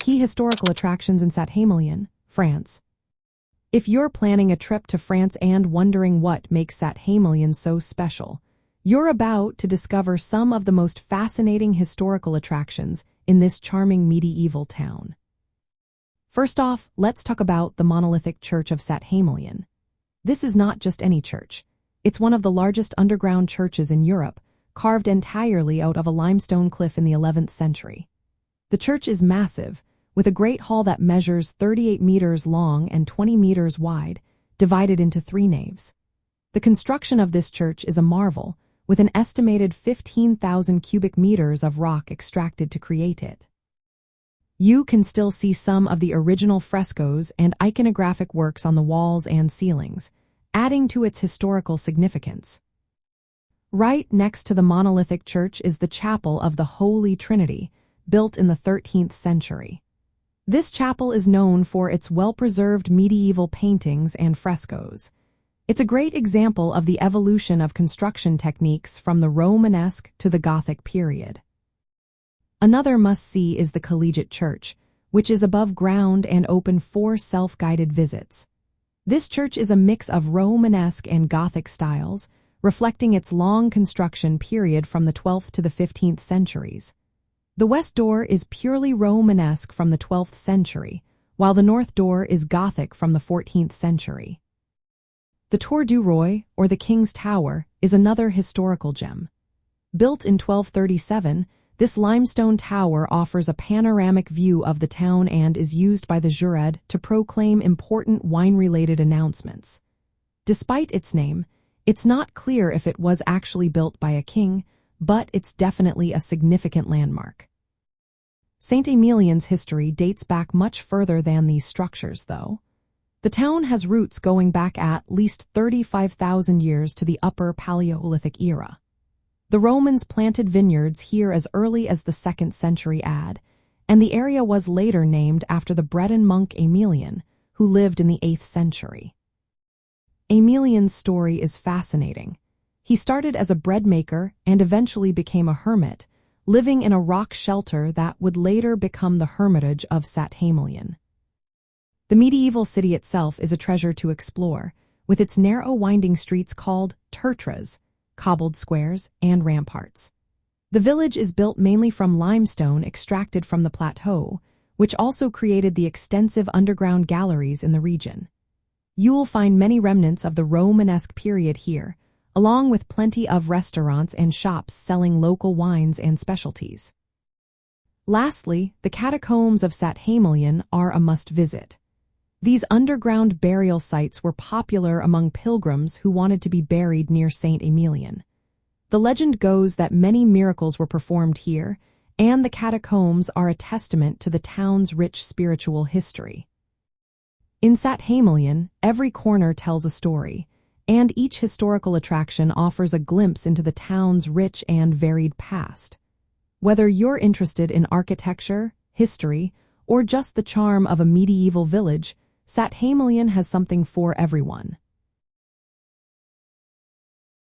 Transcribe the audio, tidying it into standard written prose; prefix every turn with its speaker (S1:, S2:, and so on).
S1: Key historical attractions in Saint-Émilion, France. If you're planning a trip to France and wondering what makes Saint-Émilion so special, you're about to discover some of the most fascinating historical attractions in this charming medieval town. First off, let's talk about the Monolithic Church of Saint-Émilion. This is not just any church. It's one of the largest underground churches in Europe, carved entirely out of a limestone cliff in the 11th century. The church is massive, with a great hall that measures 38 meters long and 20 meters wide, divided into 3 naves. The construction of this church is a marvel, with an estimated 15,000 cubic meters of rock extracted to create it. You can still see some of the original frescoes and iconographic works on the walls and ceilings, adding to its historical significance. Right next to the monolithic church is the chapel of the Holy Trinity, built in the 13th century. This chapel is known for its well-preserved medieval paintings and frescoes. It's a great example of the evolution of construction techniques from the Romanesque to the Gothic period. Another must-see is the Collegiate Church, which is above ground and open for self-guided visits. This church is a mix of Romanesque and Gothic styles, reflecting its long construction period from the 12th to the 15th centuries. The west door is purely Romanesque from the 12th century, while the north door is Gothic from the 14th century. The Tour du Roi, or the King's Tower, is another historical gem. Built in 1237, this limestone tower offers a panoramic view of the town and is used by the Jurade to proclaim important wine-related announcements. Despite its name, it's not clear if it was actually built by a king, but it's definitely a significant landmark. Saint-Émilion's history dates back much further than these structures, though. The town has roots going back at least 35,000 years to the Upper Paleolithic era. The Romans planted vineyards here as early as the 2nd century AD, and the area was later named after the Breton monk Emilion, who lived in the 8th century. Emilion's story is fascinating. He started as a bread maker and eventually became a hermit, living in a rock shelter that would later become the Hermitage of Saint-Émilion. The medieval city itself is a treasure to explore, with its narrow winding streets called tertres, cobbled squares, and ramparts. The village is built mainly from limestone extracted from the plateau, which also created the extensive underground galleries in the region. You'll find many remnants of the Romanesque period here, along with plenty of restaurants and shops selling local wines and specialties. Lastly, the Catacombs of Saint-Émilion are a must-visit. These underground burial sites were popular among pilgrims who wanted to be buried near Saint-Émilion. The legend goes that many miracles were performed here, and the catacombs are a testament to the town's rich spiritual history. In Saint-Émilion, every corner tells a story, and each historical attraction offers a glimpse into the town's rich and varied past. Whether you're interested in architecture, history, or just the charm of a medieval village, Saint-Émilion has something for everyone.